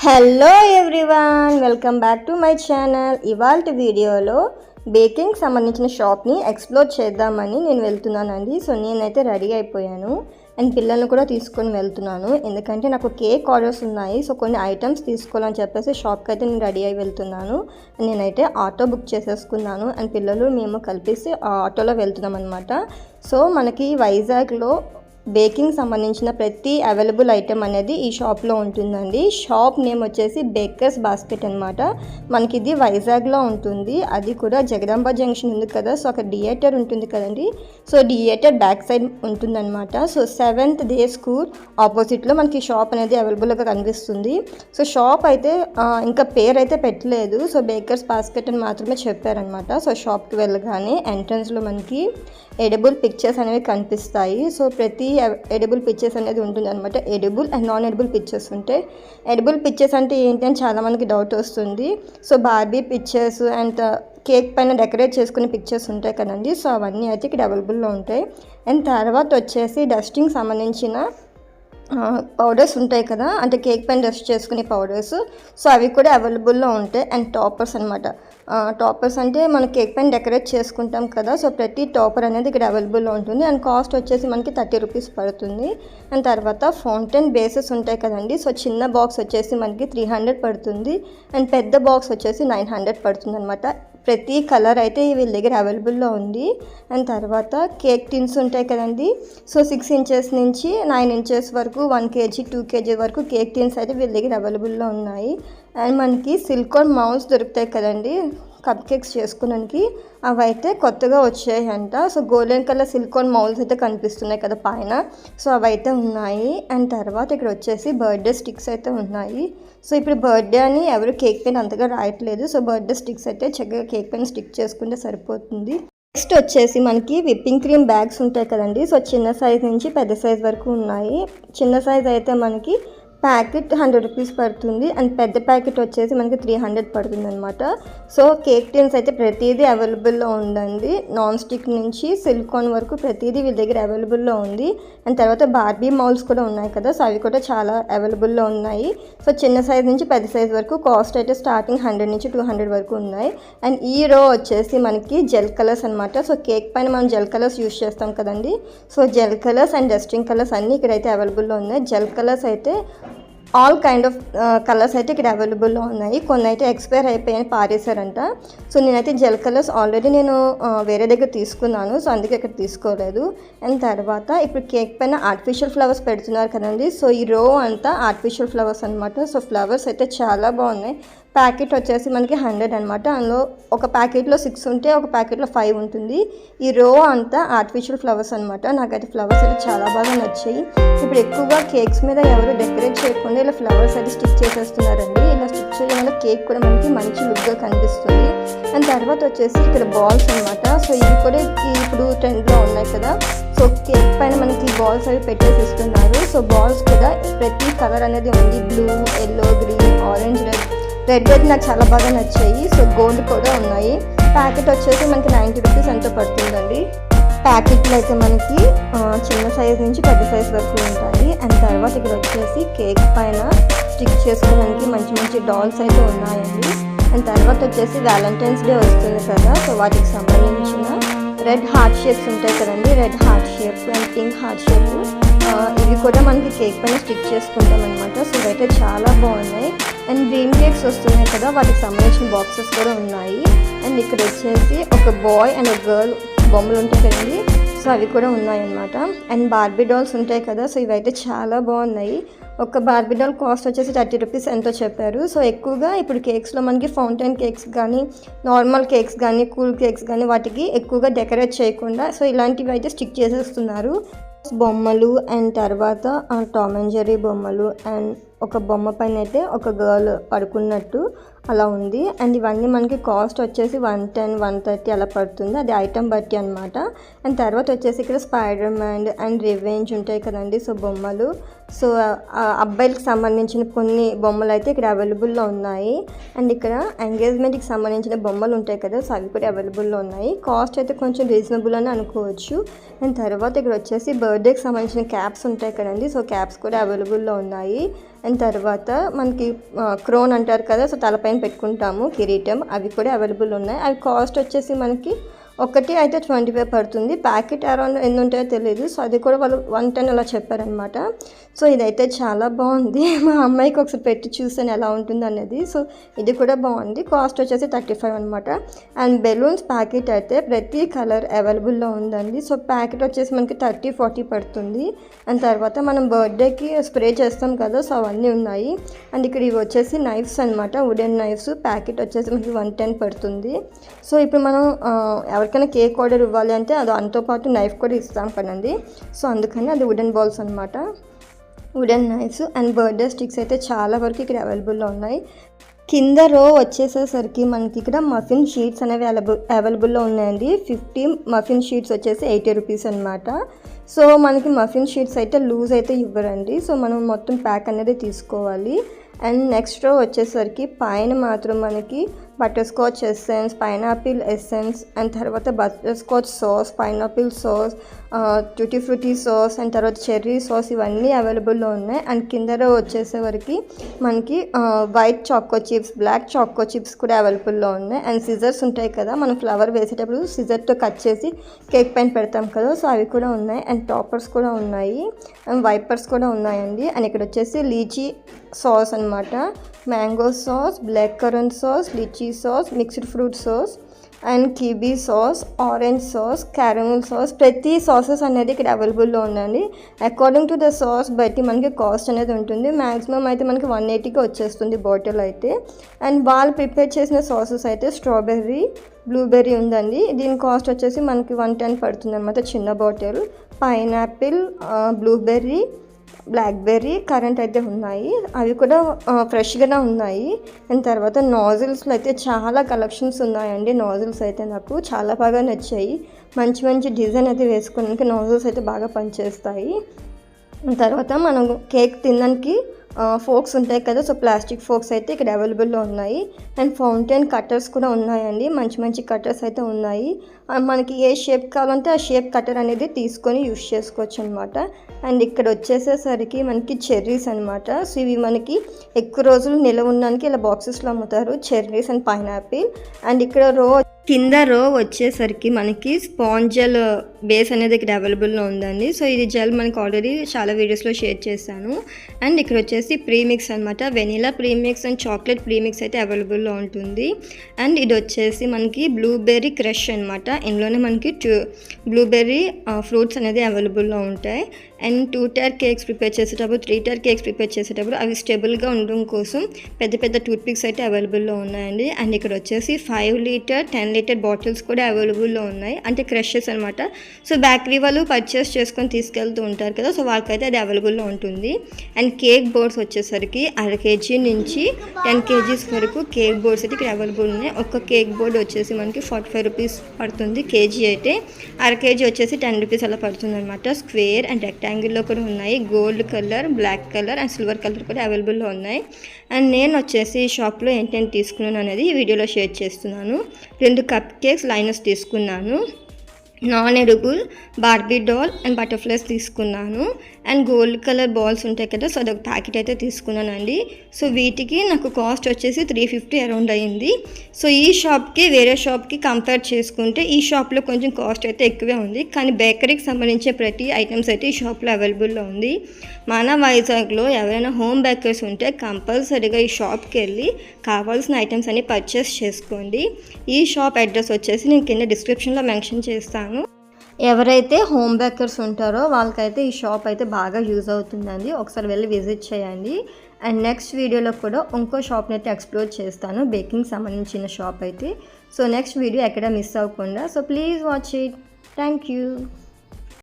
Hello everyone, welcome back to my channel. ఇవాళ వీడియోలో baking సంబంధించిన షాప్ని ఎక్స్ప్లోర్ చేద్దామని నేను వెళ్తున్నానండి. సో నేనైతే రెడీ అయిపోయాను అండ్ పిల్లల్ని కూడా తీసుకొని వెళ్తున్నాను, ఎందుకంటే నాకు కేక్ ఆర్డర్స్ ఉన్నాయి. సో కొన్ని ఐటమ్స్ తీసుకోవాలని చెప్పేసి షాప్కి అయితే నేను రెడీ అయి వెళ్తున్నాను. నేనైతే ఆటో బుక్ చేసేసుకున్నాను అండ్ పిల్లలు మేము కలిపేసి ఆటోలో వెళ్తున్నాం అనమాట. సో మనకి వైజాగ్లో బేకింగ్ సంబంధించిన ప్రతి అవైలబుల్ ఐటెం అనేది ఈ షాప్లో ఉంటుందండి. షాప్ నేమ్ వచ్చేసి బేకర్స్ బాస్కెట్ అనమాట. మనకి ఇది వైజాగ్లో ఉంటుంది, అది కూడా జగదాంబ జంక్షన్ ఉంది కదా, సో అక్కడ థియేటర్ ఉంటుంది కదండి. సో థియేటర్ బ్యాక్ సైడ్ ఉంటుందన్నమాట. సో 7th డే స్కూల్ ఆపోజిట్లో మనకి షాప్ అనేది అవైలబుల్గా కనిపిస్తుంది. సో షాప్ అయితే ఇంకా పేరు అయితే పెట్టలేదు, సో బేకర్స్ బాస్కెట్ అని మాత్రమే చెప్పారనమాట. సో షాప్కి వెళ్ళగానే ఎంట్రన్స్లో మనకి ఎడిబుల్ పిక్చర్స్ అనేవి కనిపిస్తాయి. సో ప్రతి ఎడిబుల్ పిక్చర్స్ అనేది ఉంటుంది అనమాట. Edible and non edible pictures ఉంటాయి. ఎడిబుల్ పిక్చర్స్ అంటే ఏంటి అని చాలామందికి డౌట్ వస్తుంది. So Barbie pictures and cake పైన డెకరేట్ చేసుకునే పిక్చర్స్ ఉంటాయి కదండి. సో అవన్నీ అయితే ఇక్కడ అవైలబుల్లో ఉంటాయి. అండ్ తర్వాత వచ్చేసి డస్టింగ్ సంబంధించిన పౌడర్స్ ఉంటాయి కదా, అంటే కేక్ పైన డస్ట్ చేసుకునే పౌడర్స్, సో అవి కూడా అవైలబుల్లో ఉంటాయి. అండ్ టాపర్స్ అనమాట. టాపర్స్ అంటే మనం కేక్ పైన డెకరేట్ చేసుకుంటాం కదా, సో ప్రతి టాపర్ అనేది ఇక్కడ అవైలబుల్లో ఉంటుంది. అండ్ కాస్ట్ వచ్చేసి మనకి 30 రూపీస్ పడుతుంది. అండ్ తర్వాత ఫౌంటైన్ బేసెస్ ఉంటాయి కదండి, సో చిన్న బాక్స్ వచ్చేసి మనకి 300 పడుతుంది అండ్ పెద్ద బాక్స్ వచ్చేసి 900 పడుతుంది అనమాట. ప్రతి కలర్ అయితే వీళ్ళ దగ్గర అవైలబుల్లో ఉంది. అండ్ తర్వాత కేక్ టిన్స్ ఉంటాయి కదండి, సో 6 ఇంచెస్ నుంచి 9 ఇంచెస్ వరకు 1 kg 2 kg వరకు కేక్ టిన్స్ అయితే వీళ్ళ దగ్గర అవైలబుల్లో ఉన్నాయి. అండ్ మనకి సిలికాన్ మౌల్స్ దొరుకుతాయి కదండి కప్ కేక్స్ చేసుకోవడానికి, అవి అయితే కొత్తగా వచ్చాయి అంట. So golden colour silicon moulds అయితే కనిపిస్తున్నాయి కదా పైన, సో అవి అయితే ఉన్నాయి. అండ్ తర్వాత ఇక్కడ వచ్చేసి బర్త్డే స్టిక్స్ అయితే ఉన్నాయి. సో ఇప్పుడు బర్త్డే అని ఎవరు కేక్ పైన అంతగా రాయట్లేదు, సో బర్త్డే స్టిక్స్ అయితే చక్కగా కేక్ పైన స్టిక్ చేసుకుంటే సరిపోతుంది. నెక్స్ట్ వచ్చేసి మనకి విప్పింగ్ క్రీమ్ బ్యాగ్స్ ఉంటాయి కదండి, సో చిన్న సైజ్ నుంచి పెద్ద సైజ్ వరకు ఉన్నాయి. చిన్న సైజ్ అయితే మనకి ప్యాకెట్ 100 రూపీస్ పడుతుంది అండ్ పెద్ద ప్యాకెట్ వచ్చేసి మనకి 300 పడుతుంది అనమాట. సో కేక్ టిన్స్ అయితే ప్రతిదీ అవైలబుల్లో ఉందండి, నాన్ స్టిక్ నుంచి సిలికాన్ వరకు ప్రతిదీ వీళ్ళ దగ్గర అవైలబుల్లో ఉంది. అండ్ తర్వాత బార్బీ మౌల్స్ కూడా ఉన్నాయి కదా, సో అవి కూడా చాలా అవైలబుల్లో ఉన్నాయి. సో చిన్న సైజ్ నుంచి పెద్ద సైజ్ వరకు కాస్ట్ అయితే స్టార్టింగ్ 100 నుంచి 200 వరకు ఉన్నాయి. అండ్ ఈ రో వచ్చేసి మనకి జెల్ కలర్స్ అనమాట. సో కేక్ పైన మనం జెల్ కలర్స్ యూస్ చేస్తాం కదండి, so gel colours and dusting colours అన్నీ ఇక్కడైతే అవైలబుల్లో ఉన్నాయి. జెల్ కలర్స్ అయితే ఆల్ కైండ్ ఆఫ్ కలర్స్ అయితే ఇక్కడ అవైలబుల్లో ఉన్నాయి. కొన్ని అయితే ఎక్స్పైర్ అయిపోయాయని పారేశారంట. సో నేనైతే జెల్ కలర్స్ ఆల్రెడీ నేను వేరే దగ్గర తీసుకున్నాను, సో అందుకే ఇక్కడ తీసుకోలేదు. అండ్ తర్వాత ఇప్పుడు కేక్ పైన ఆర్టిఫిషియల్ ఫ్లవర్స్ పెడుతున్నారు కదండి, సో ఈ రో అంతా ఆర్టిఫిషియల్ ఫ్లవర్స్ అనమాట. సో ఫ్లవర్స్ అయితే చాలా బాగున్నాయి. ప్యాకెట్ వచ్చేసి మనకి 100 అనమాట. అందులో ఒక ప్యాకెట్లో 6 ఉంటే ఒక ప్యాకెట్లో 5 ఉంటుంది. ఈ రో అంతా ఆర్టిఫిషియల్ ఫ్లవర్స్ అనమాట. నాకైతే ఫ్లవర్స్ అయితే చాలా బాగా నచ్చాయి. ఇప్పుడు ఎక్కువగా కేక్స్ మీద ఎవరు డెకరేట్ చేయకుండా ఇలా ఫ్లవర్స్ అయితే స్టిక్ చేసేస్తున్నారండి. ఇలా స్టిక్ చేయడం వల్ల కేక్ కూడా మనకి మంచి లుక్గా కనిపిస్తుంది. అండ్ తర్వాత వచ్చేసి ఇక్కడ బాల్స్ అనమాట. సో ఇవి కూడా ఇప్పుడు ట్రెండ్లో ఉన్నాయి కదా, సో కేక్ పైన మనకి బాల్స్ అవి పెట్టేసి ఇస్తున్నారు. సో బాల్స్ కూడా ప్రతి కలర్ అనేది ఉంది, blue, yellow, green, orange, red అయితే నాకు చాలా బాగా నచ్చాయి. సో గోల్డ్ కూడా ఉన్నాయి. ప్యాకెట్ వచ్చేసి మనకి 90 రూపీస్ ఎంతో పడుతుందండి. ప్యాకెట్లు అయితే మనకి చిన్న సైజ్ నుంచి పెద్ద సైజ్ వరకు ఉంటాయి. అండ్ తర్వాత ఇక్కడ వచ్చేసి కేక్ పైన స్టిక్ చేసుకోవడానికి మంచి మంచి డాల్స్ అయితే ఉన్నాయండి. అండ్ తర్వాత వచ్చేసి వ్యాలంటైన్స్ డే వస్తుంది కదా, సో వాటికి సంబంధించిన రెడ్ హార్ట్ షేప్స్ ఉంటాయి కదండి, red heart shape and pink heart shape, ఇవి కూడా మనకి కేక్ పైన స్టిక్ చేసుకుంటాం అనమాట. సో ఇవైతే చాలా బాగున్నాయి. అండ్ డ్రీమ్ కేక్స్ వస్తున్నాయి కదా, వాటికి సంబంధించిన బాక్సెస్ కూడా ఉన్నాయి. అండ్ ఇక్కడ వచ్చేసి ఒక బాయ్ అండ్ ఒక గర్ల్ బొమ్మలు ఉంటాయి కదండి, సో అవి కూడా ఉన్నాయన్నమాట. అండ్ బార్బీ డాల్స్ ఉంటాయి కదా, సో ఇవైతే చాలా బాగున్నాయి. ఒక బార్బీ డాల్ కాస్ట్ వచ్చేసి 30 రూపీస్ ఎంతో చెప్పారు. సో ఎక్కువగా ఇప్పుడు కేక్స్లో మనకి ఫౌంటైన్ కేక్స్ కానీ, నార్మల్ కేక్స్ కానీ, కూల్ కేక్స్ కానీ వాటికి ఎక్కువగా డెకరేట్ చేయకుండా సో ఇలాంటివి అయితే స్టిక్ చేసేస్తున్నారు. బొమ్మలు అండ్ తర్వాత టామ్ అండ్ జెర్రీ బొమ్మలు అండ్ ఒక బొమ్మ పైన అయితే ఒక గర్ల్ పడుకున్నట్టు అలా ఉంది. అండ్ ఇవన్నీ మనకి కాస్ట్ వచ్చేసి 110, 130 అలా పడుతుంది, అది ఐటమ్ బట్టి అనమాట. అండ్ తర్వాత వచ్చేసి ఇక్కడ స్పైడర్ మ్యాన్ అండ్ రివెంజ్ ఉంటాయి కదండి, సో బొమ్మలు. సో అబ్బాయిలకు సంబంధించిన కొన్ని బొమ్మలు అయితే ఇక్కడ అవైలబుల్లో ఉన్నాయి. అండ్ ఇక్కడ ఎంగేజ్మెంట్కి సంబంధించిన బొమ్మలు ఉంటాయి కదా, సో అవి కూడా అవైలబుల్లో ఉన్నాయి. కాస్ట్ అయితే కొంచెం రీజనబుల్ అని అనుకోవచ్చు. అండ్ తర్వాత ఇక్కడ వచ్చేసి బర్త్డేకి సంబంధించిన క్యాప్స్ ఉంటాయి కదండి, సో క్యాప్స్ కూడా అవైలబుల్లో ఉన్నాయి. అండ్ తర్వాత మనకి క్రోన్ అంటారు కదా, సో తలపైన పెట్టుకుంటాము కిరీటం, అవి కూడా అవైలబుల్ ఉన్నాయి. అవి కాస్ట్ వచ్చేసి మనకి ఒకటి అయితే 25 పడుతుంది. ప్యాకెట్ అరౌండ్ ఎన్ని ఉంటాయో తెలియదు. సో అది కూడా వాళ్ళు 110 అలా చెప్పారనమాట. సో ఇదైతే చాలా బాగుంది. మా అమ్మాయికి ఒకసారి పెట్టి చూసాను ఎలా ఉంటుంది అనేది. సో ఇది కూడా బాగుంది. కాస్ట్ వచ్చేసి 35 అనమాట. అండ్ బెలూన్స్ ప్యాకెట్ అయితే ప్రతి కలర్ అవైలబుల్లో ఉందండి. సో ప్యాకెట్ వచ్చేసి మనకి 30-40 పడుతుంది. అండ్ తర్వాత మనం బర్త్డేకి స్ప్రే చేస్తాం కదా, సో అవన్నీ ఉన్నాయి. అండ్ ఇక్కడ ఇవి వచ్చేసి నైఫ్స్ అనమాట, వుడెన్ నైఫ్స్. ప్యాకెట్ వచ్చేసి మనకి 110 పడుతుంది. సో ఇప్పుడు మనం ఎవరికైనా కేక్ ఆర్డర్ ఇవ్వాలి అంటే అది దాంతో పాటు నైఫ్ కూడా ఇస్తాం కదండి. సో అందుకని అది వుడెన్ బాల్స్ అనమాట, wooden knifes. And birthday sticks అయితే చాలా వరకు ఇక్కడ అవైలబుల్లో ఉన్నాయి. కింద రో వచ్చేసేసరికి మనకి ఇక్కడ మఫిన్ షీట్స్ అనేవి అవైలబుల్లో ఉన్నాయండి. 50 మఫిన్ షీట్స్ వచ్చేసి 80 రూపీస్ అనమాట. సో మనకి మఫిన్ షీట్స్ అయితే లూజ్ అయితే ఇవ్వరండి. సో మనం మొత్తం ప్యాక్ అనేది తీసుకోవాలి. అండ్ నెక్స్ట్ రో వచ్చేసరికి పైన మాత్రం మనకి butterscotch essence, pineapple essence, and తర్వాత butterscotch sauce, pineapple sauce, tutti frutti sauce, and తర్వాత చెర్రీ సాస్, ఇవన్నీ అవైలబుల్లో ఉన్నాయి. అండ్ కింద రో వచ్చేసేవరకు మనకి white choco chips, black choco chips కూడా అవైలబుల్లో ఉన్నాయి. అండ్ సిజర్స్ ఉంటాయి కదా, మనం ఫ్లవర్ వేసేటప్పుడు సిజర్తో కట్ చేసి కేక్ పైన పెడతాం కదా, సో అవి కూడా ఉన్నాయి. అండ్ టాపర్స్ కూడా ఉన్నాయి, అండ్ వైపర్స్ కూడా ఉన్నాయండి. అండ్ ఇక్కడ వచ్చేసి లీచీ సాస్ అనమాట, mango sauce, black currant sauce, lychee sauce, mixed fruit sauce, and kiwi sauce, orange sauce, caramel sauce, ప్రతి సాసెస్ అనేది ఇక్కడ అవైలబుల్లో ఉందండి. అకార్డింగ్ టు ద సాస్ బట్టి మనకి కాస్ట్ అనేది ఉంటుంది. మ్యాక్సిమం అయితే మనకి 180కి వచ్చేస్తుంది బాటిల్ అయితే. అండ్ వాళ్ళు ప్రిపేర్ చేసిన సాసెస్ అయితే స్ట్రాబెర్రీ, బ్లూబెర్రీ ఉందండి. దీని కాస్ట్ వచ్చేసి మనకి 110 పడుతుంది అనమాట చిన్న bottle. Pineapple, blueberry, blackberry, current అయితే ఉన్నాయి, అవి కూడా ఫ్రెష్గానే ఉన్నాయి. అండ్ తర్వాత నాజిల్స్లో అయితే చాలా కలెక్షన్స్ ఉన్నాయండి. నాజిల్స్ అయితే నాకు చాలా బాగా నచ్చాయి. మంచి మంచి డిజైన్ అయితే వేసుకోవడానికి నాజిల్స్ అయితే బాగా పనిచేస్తాయి. తర్వాత మనం కేక్ తినడానికి ఫోక్స్ ఉంటాయి కదా, సో ప్లాస్టిక్ ఫోక్స్ అయితే ఇక్కడ అవైలబుల్లో ఉన్నాయి. అండ్ ఫౌంటైన్ కట్టర్స్ కూడా ఉన్నాయండి, మంచి మంచి కట్టర్స్ అయితే ఉన్నాయి. మనకి ఏ షేప్ కావాలంటే ఆ షేప్ కట్టర్ అనేది తీసుకొని యూస్ చేసుకోవచ్చు అనమాట. అండ్ ఇక్కడ వచ్చేసేసరికి మనకి చెర్రీస్ అనమాట. సో ఇవి మనకి ఎక్కువ రోజులు నిల్వ ఉండడానికి ఇలా బాక్సెస్లో అమ్ముతారు, చెర్రీస్ అండ్ పైనాపిల్. అండ్ ఇక్కడ కింద రో వచ్చేసరికి మనకి స్పాంజ్ జెల్ బేస్ అనేది ఇక్కడ అవైలబుల్లో ఉందండి. సో ఇది జెల్ మనకి ఆల్రెడీ చాలా వీడియోస్లో షేర్ చేశాను. అండ్ ఇక్కడ వచ్చేసి ప్రీమిక్స్ అనమాట, vanilla premix and chocolate premix అయితే అవైలబుల్లో ఉంటుంది. అండ్ ఇది వచ్చేసి మనకి బ్లూబెర్రీ క్రష్ అనమాట. ఇందులోనే మనకి బ్లూబెర్రీ ఫ్రూట్స్ అనేది అవైలబుల్లో ఉంటాయి. అండ్ 2 టైర్ కేక్స్ ప్రిపేర్ చేసేటప్పుడు, 3 టైర్ కేక్స్ ప్రిపేర్ చేసేటప్పుడు అవి స్టేబుల్గా ఉండడం కోసం పెద్ద పెద్ద టూత్పిక్స్ అయితే అవైలబుల్లో ఉన్నాయండి. అండ్ ఇక్కడ వచ్చేసి 5 లీటర్ 10 లీటర్ బాటిల్స్ కూడా అవైలబుల్లో ఉన్నాయి, అంటే క్రషెస్ అనమాట. సో బేకరీ వాళ్ళు పర్చేస్ చేసుకొని తీసుకెళ్తూ ఉంటారు కదా, సో వాళ్ళకైతే అది అవైలబుల్లో ఉంటుంది. అండ్ కేక్ బోర్డ్స్ వచ్చేసరికి 1/2 kg నుంచి 10 kgs వరకు కేక్ బోర్డ్స్ అయితే ఇక్కడ అవైలబుల్ ఉన్నాయి. ఒక కేక్ బోర్డ్ వచ్చేసి మనకి 45 రూపీస్ పడుతుంది కేజీ అయితే. 1/2 kg వచ్చేసి 10 రూపీస్ అలా పడుతుంది అనమాట. స్క్వేర్ అండ్ రెక్టాంగిల్లో కూడా ఉన్నాయి, gold colour, black colour and silver colour కూడా అవైలబుల్లో ఉన్నాయి. అండ్ నేను వచ్చేసి షాప్లో ఏంటంటే తీసుకున్నాను అనేది ఈ వీడియోలో షేర్ చేస్తున్నాను. 2 కప్ కేక్స్ లైనర్స్ తీసుకున్నాను, non edible barbie doll and butterflies తీసుకున్నాను. అండ్ గోల్డ్ కలర్ బాల్స్ ఉంటాయి కదా, సో అదొక ప్యాకెట్ అయితే తీసుకున్నానండి. సో వీటికి నాకు కాస్ట్ వచ్చేసి 350 అరౌండ్ అయ్యింది. సో ఈ షాప్కి వేరే షాప్కి కంపేర్ చేసుకుంటే ఈ షాప్లో కొంచెం కాస్ట్ అయితే ఎక్కువే ఉంది, కానీ బేకరీకి సంబంధించిన ప్రతి ఐటమ్స్ అయితే ఈ షాప్లో అవైలబుల్లో ఉంది. మన వైజాగ్లో ఎవరైనా హోమ్ బేకర్స్ ఉంటే కంపల్సరీగా ఈ షాప్కి వెళ్ళి కావాల్సిన ఐటమ్స్ అన్ని పర్చేస్ చేసుకోండి. ఈ షాప్ అడ్రస్ వచ్చేసి నేను కింద డిస్క్రిప్షన్లో మెన్షన్ చేస్తాను. ఎవరైతే హోమ్ బేకర్స్ ఉంటారో వాళ్ళకైతే ఈ షాప్ అయితే బాగా యూజ్ అవుతుందండి, ఒకసారి వెళ్ళి విజిట్ చేయండి. అండ్ నెక్స్ట్ వీడియోలో కూడా ఇంకో షాప్ని అయితే ఎక్స్ప్లోర్ చేస్తాను, బేకింగ్ సంబంధించిన షాప్ అయితే. సో నెక్స్ట్ వీడియో ఎక్కడ మిస్ అవ్వకుండా, so please watch it. Thank you.